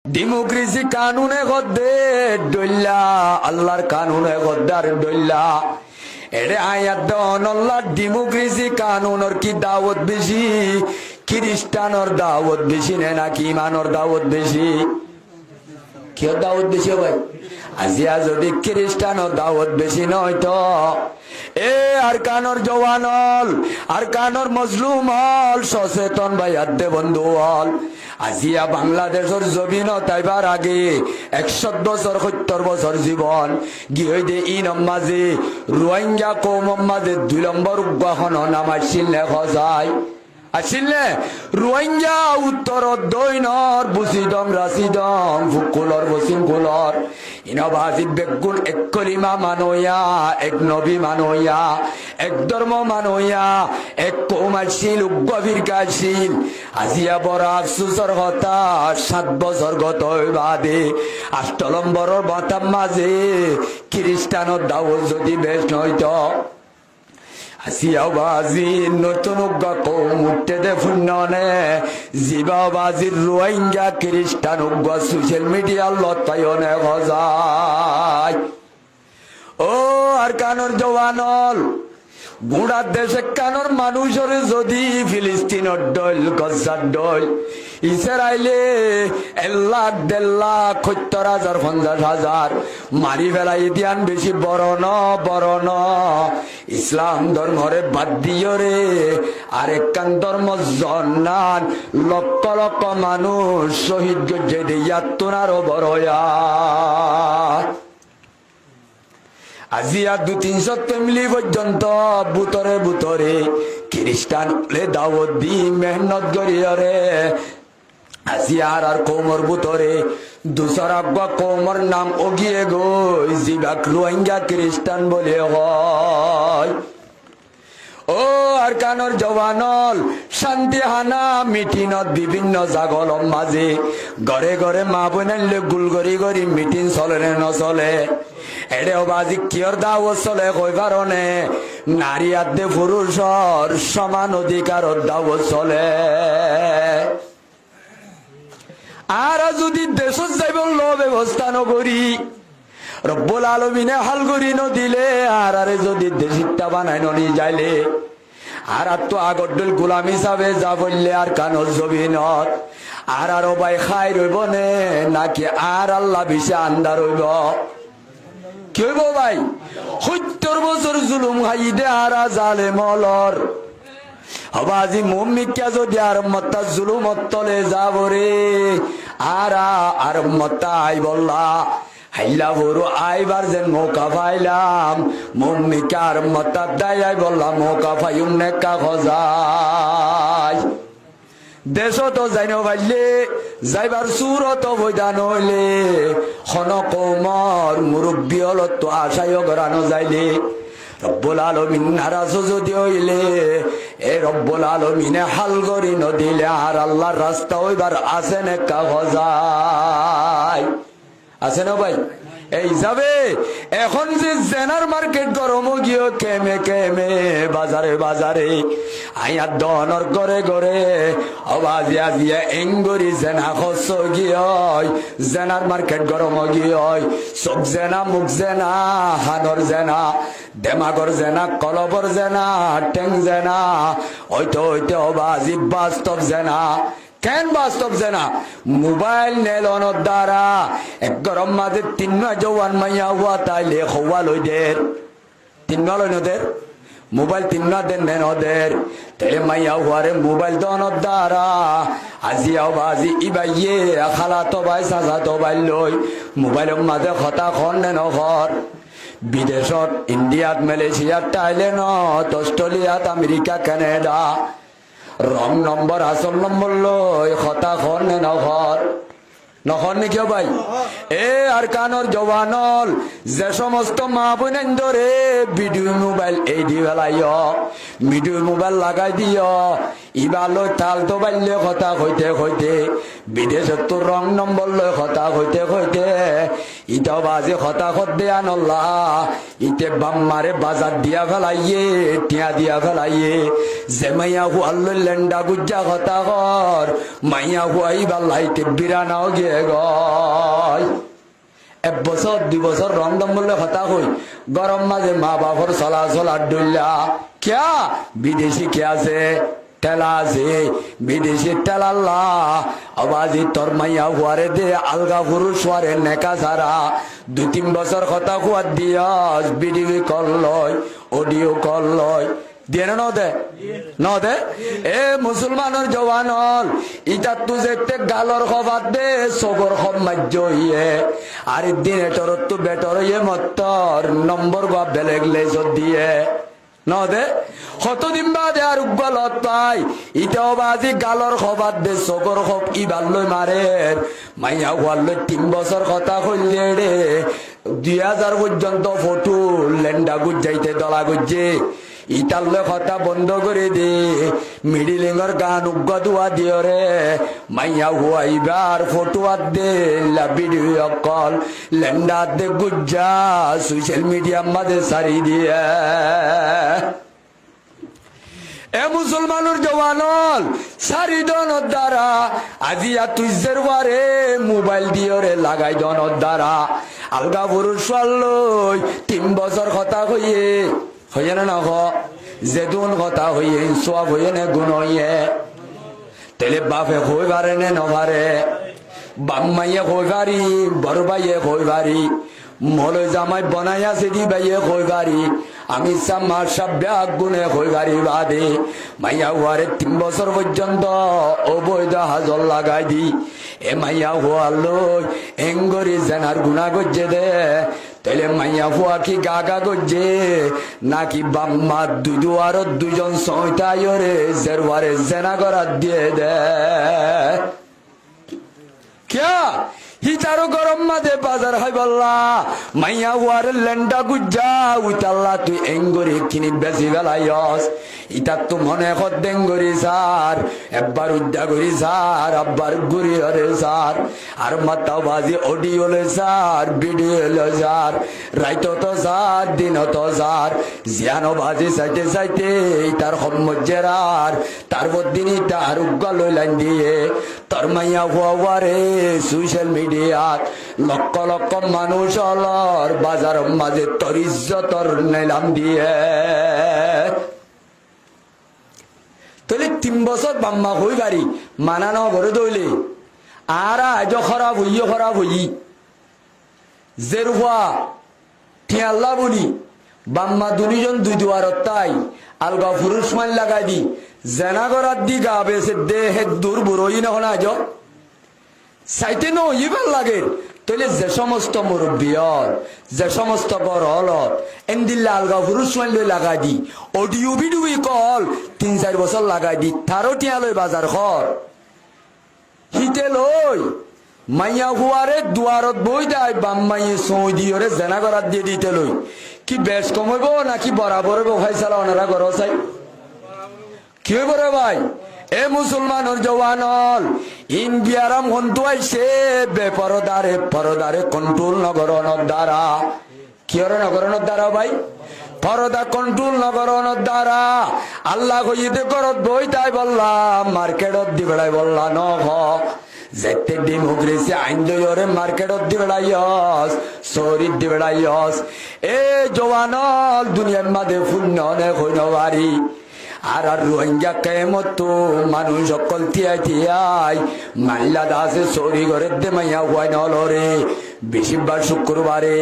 democracy কানুনে গদ্দে ডইল্লা আল্লাহর কানুনে গদ্দার ডইল্লা এরে আয়াত দেন আল্লাহ ডেমোক্রেসি কানুনের কি দাওয়াত বেশি খ্রিস্টানর দাওয়াত বেশি নাকি ইমানর দাওয়াত বেশি কি দাওয়াত বেশি ভাই আজিয়া যদি খ্রিস্টানর দাওয়াত বেশি নয় তো এ আর কানর জওয়ানল আর কানর মজলুম হল সচেতন ভাই আদে বন্ধু হল আজিয়া বাংলাদেশের জমিন তাইবার আগে 100 বছর 70 বছর জীবন গিয়ে দে ইনম মাঝে রোহিঙ্গা কৌম মাঝে 2 নম্বর উগ্রহণ নামাইছিল যায় আসিলে রোহিঙ্গা উত্তর দৈনর বুসিদম রাশিদম ফুকুলর বসিমকুলর ইনবাজি বেগুন এক কলিমা মানইয়া এক নবী মানইয়া এক ধর্ম মানইয়া এক কৌমাছিল গভীর কাছিল আজিয়া বড় আফসোসর কথা 7 বছর গত বাদে 8 নম্বরের বাতাম মাঝে খ্রিস্টানর দাওয়াত যদি বেশ নয়তো আসিয়াবাজি নতুন উঠতে দে ফুন্ননে জিবাবাজির রোহিঙ্গা খ্রিস্টান উগ্র সোশ্যাল মিডিয়ার লতায়নে গজায় ও আর কানর জওয়ানল গুড়ার দেশে কানর মানুষের যদি ফিলিস্তিনের ডল গজার ডল ইসরায়েলে 1 লাখ 1.5 লাখ 70,000 50,000 মারি ফেলাই দিয়ান বেশি বড় ন ইসলাম ধর্মরে বাদ দিও রে আরেকখান ধর্ম জন্নান লক্ষ লক্ষ মানুষ শহীদ গজে দিয়া তোনারও বড়য়া আজিয়া 200-300 ফ্যামিলি পর্যন্ত বুতরে খ্রিস্টান দাওয়াত দি মেহনত করিয়া রে আসিয়ার আর কোমর বুতরে দুসর আব্বা কোমর নাম ওগিয়ে গই জিবাক রোহিঙ্গা খ্রিস্টান বলে হয় ও আর কানর জওয়ানল শান্তি হানা মিটিনত বিভিন্ন জাগল মাঝে ঘরে ঘরে মা বোনাইলে গুল গরি মিটিং চলে নচলে এড়েও বাজি কিয়র দাওয়াত চলে কই কারণে নারী আদে পুরুষর সমান অধিকারর দাওয়াত চলে আর যদি দেশত যাইব ল ব্যবস্থা নকরি রব্বুল আলামিনে হাল করি নদিলে আর আরে যদি দেশিকটা বানাই ননি যাইলে আর তো আগর দল গোলাম হিসাবে যা বললে আর কানর জমিনত আর ভাই খাই রইব নে নাকি আর আল্লাহ বিশে আন্দার রইব কি হইব ভাই 70 বছর জুলুম খাই দে আর জালে মলর হবাজি মুমিকা যদি আর মত্তা জুলুমত তলে যাব রে আর মত্তা আই বললা হাইলা বড় আইবার যেন মৌকা পাইলাম মুমিকার মত্তা দাই বললাম মৌকা পাইম নেকা খজাই দেশ তো যাইন পাইলে যাইবার সুরত বৈধান হইলে খন কৌমর মুরব্বী হলত তো আশায় গড়ানো যাইলে রব্বুল আলামিন নারাজ যদি হইলে এ রব্বুল আলামিনে হাল করি নদিলে আর আল্লাহর রাস্তা হইবার আছে নেকা খজাই আছে না ভাই এই যাবে এখন যে জেনার মার্কেট গরম গিয়ে কেমে বাজারে আইয়ার দনর ঘরে অবাজিয়া দিয়া এঙ্গরি জেনা খস গিয়ে জেনার মার্কেট গরম গিয়ে সব জেনা মুখ জেনা হানর জেনা দেমাগর জেনা কলবর জেনা টেং জেনা হইতে অবাজি বাস্তব জেনা কেন বাস্তব জেনা মোবাইল নেলনের দ্বারা এক গরম মাঝে 3 জওয়ান মাইয়া হওয়া তাইলে হওয়া লইদের 3 লই নদের মোবাইল 3 দেন নদের তাইলে মাইয়া হওয়ারে মোবাইল দনের দ্বারা আজিয়াও বাজি ইবাইয়ে খালা তো ভাই সাজা তো ভাই লই মোবাইলের মাঝে কথা খন নহর বিদেশত ইন্ডিয়াত মালয়েশিয়াত থাইল্যান্ড অস্ট্রেলিয়াত আমেরিকা কানাডা রং নম্বর আসল নম্বর লই কথা খন নহর নাকি ভাই এ আর কানর জওয়ানল যে সমস্ত মা বোন ধরে ভিডিও মোবাইল এই দি বেলাইয় ভিডিও মোবাইল লাগাই দিও ইবালো তাল তো বাল্য কথা কইতে বিদেশত তো রং নম্বর লই কথা কইতে ইটাও বাজে হতা হত দেয়া নল্লা ইতে বাম্মারে বাজার দিয়া ফেলাইয়ে টিয়া দিয়া ফেলাইয়ে যে মাইয়া হুয়াল্লো লেন্ডা গুজ্জা হতা কর মাইয়া হুয়াই বাল্লাইতে বিরানাও গিয়ে গয় 1 বছর 2 বছর রংদম বললে হতা হই গরম মাঝে মা বাপর চলাচল আড্ডুল্লা ক্যা বিদেশি কে আছে টেলা আছে বিদেশি টেলাল্লা আবাজি তোর মাইয়া হুয়ারে দে আলগা পুরুষ হুয়ারে নেকা সারা 2-3 বছর কথা হুয়ার দিয়াস ভিডিও কল লয় অডিও কল লয় দিয়ে না নদে এ মুসলমানের জওয়ান হল ইটা তুজে গালর খবর দে সবর খব মাজ্য ইয়ে আর দিন এটর তো বেটর ইয়ে মত্তর নম্বর বা বেলেগ লেজত দিয়ে নদে কতদিন বাদে আর উগলত পাই ইটাও বাজি গালর খবর দে সবর খব ইবার লই মারে মাইয়া হুয়ার লই 3 বছর কথা কইলে রে 2000 পর্যন্ত ফটো লেন্ডা গুজাইতে দলা গুজে ইটাল্লে কথা বন্ধ করে দে মিডিলিংর গান উগ্গ দুয়া দিও রে মাইয়া হুয়াইবার ফটো আর দে ভিডিও কল লেন্ডা দে গুজ্জা সোশ্যাল মিডিয়া মাঝে সারি দিয়ে এ মুসলমানের জওয়ানল সারি দনের দ্বারা আজিয়া তুইজের বারে মোবাইল দিও রে লাগাই দনের দ্বারা আলগা পুরুষ লই 3 বছর কথা কইয়ে হইয়ে না যেদুন কথা হইয়ে সব হইয়ে নে গুণ হইয়ে তেলে বাপে হই পারে নে নভারে বাম্মাইয়ে হই পারি বড় ভাইয়ে হই পারি মলে জামাই বনাইয়া সেদি ভাইয়ে হই পারি আমি সামার সব ব্যাগ গুনে হই পারি বাদে মাইয়া হুয়ারে 3 বছর পর্যন্ত অবৈধ হাজর লাগাই দি এ মাইয়া হুয়ার লই এঙ্গরি জেনার গুণা গজ্জে দে তাইলে মাইয়া হুয়া কি গাগা গজ্জে নাকি বাম্মা দুজোয়ার 2 জন সইতায়রে জেরওয়ারে জেনা করা দিয়ে দে ক্যা হিতারো গরম মাঝে বাজার হয় বললা মাইয়া হুয়ার লেন্ডা গুজ্জা উইতাল্লা তুই এঙ্গরি কিনি বেশি বেলাইস ইটা তো মনে কর ডেঙ্গরি সার একবার উদ্যা করি সার আব্বার গুড়ি হরে সার আর মাথা বাজি অডিও লে সার ভিডিও লে সার রাইত তো সার দিন তো সার জিয়ানো বাজি চাইতে চাইতে তার সম্মজ্জের আর তারপর দিনই তার উগ্গা লই লাইন দিয়ে তোর মাইয়া হুয়ারে সোশ্যাল মিডিয়াত লক্ষ লক্ষ মানুষ অলর বাজার মাঝে তোর ইজ্জতর নিলাম দিয়ে তাহলে 3 বছর বাম্মা হই পারি মানানো ঘরে দইলে আর আজ খারাপ হই জেরুয়া ঠিয়াল্লা বলি বাম্মা 2 জন 2 দুয়ারত তাই আলগা পুরুষ মান লাগাই দি জেনা করার দি গা বেসে দেহে দূর বুড়ই না হনা আজ চাইতে নইবার লাগে তাহলে যে সমস্ত মুরব্বিয়র যে সমস্ত বড় হলত এন্দিল্লা আলগা পুরুষ মান লই লাগাই দি অডিও ভিডিও কল 3-4 বছর লাগাই দি তারও টিয়া লই বাজার খর হিতে লই মাইয়া হুয়ারে দুয়ারত বই দেয় বাম্মাইয়ে সই দিওরে জেনা করার দিয়ে দিতে লই কি বেশ কমাইব নাকি বরাবর ভাই চালা ওনারা ঘর চাই কি হইব রে ভাই এ মুসলমানের জওয়ানল ইন বিয়ারাম হন্তু আইছে পরদারে কন্ট্রোল নগরনের দ্বারা কি হরে নগরনের দ্বারা ভাই পরদা কন্ট্রোল নগরনের দ্বারা আল্লাহ কইতে করত বই তাই বললাম মার্কেটত দি বেড়াই বললা ন যেতে ডেমোক্রেসি আইন দইরে মার্কেটত দি বেড়াইস শহরিত দি বেড়াইস এ জওয়ানল দুনিয়ার মাঝে শূন্য অনেক হইন বাড়ি আর রোহিঙ্গা কেমত মানুষ সকল তিয়াই মাল্লা দাসে সরি ঘরের দে মাইয়া হুয়াই নলরে বেশিরভাগ শুক্রবারে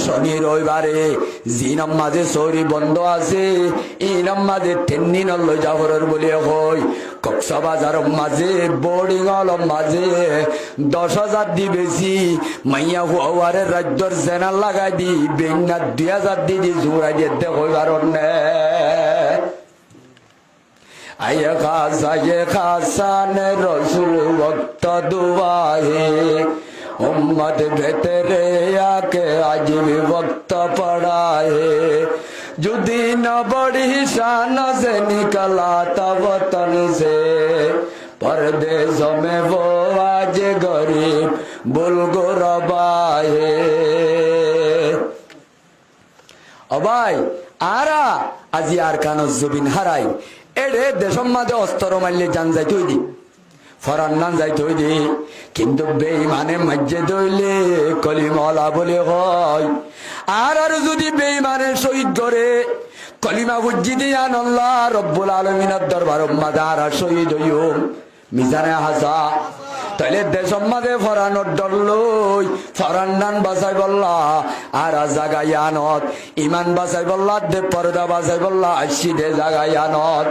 শনি রবিবারে জিনাম মাঝে সরি বন্ধ আছে ইনাম মাঝে তেন্নি নল যাহরের বলে হই কক্সবাজার মাঝে বোর্ডিং হল মাঝে 10,000 দি বেশি মাইয়া হুয়ারে রাজ্যর জেনার লাগাই দি বেঙ্গা 2,000 দি জোড়াই দিয়ে হই কারণ আয়ে খাসান রসুল ভক্ত দুয়াহে উম্মত ভেতরে আকে আজিবি ভক্ত পড়াহে যদি ন বড়ি শান से निकला था वतन से परदेश में वो आज गरीब बुलगुरबाए ভাই আরা আজি আর কানজ জবিন হারাই এড়ে দেশম মাঝে অস্তর মারলে জান যাই তুই দি ফরান নান যাই তুই দি কিন্তু বেঈমানে মাঝে দইলে কলিমলা বলে হয় আর যদি বেঈমানের শহীদ করে কলিমা বুঝি দিয়ান আল্লাহ রব্বুল আলমিনের দরবার মাদার শহীদ হইম মিজানে হাসা তাইলে দেশম মাঝে ফরানোর ডর লই ফরান নান বাসাই বললা আর জাগাই আনত ইমান বাসাই বললা দে পর্দা বাসাই বললা আসি দে জাগাই আনত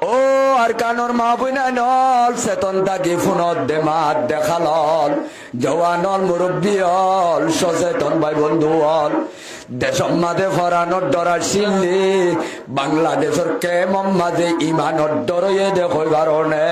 ও আর কানর মা বুনা নল চেতন তাকি ফোনত দে মাত দেখালল জওয়ানল মুরব্বী হল সচেতন ভাই বন্ধু হল দেশম মাঝে ফরানোর ডরার শিল্লি বাংলাদেশের কেমন মাঝে ইমানোর ডরয়ে দেখো কারণে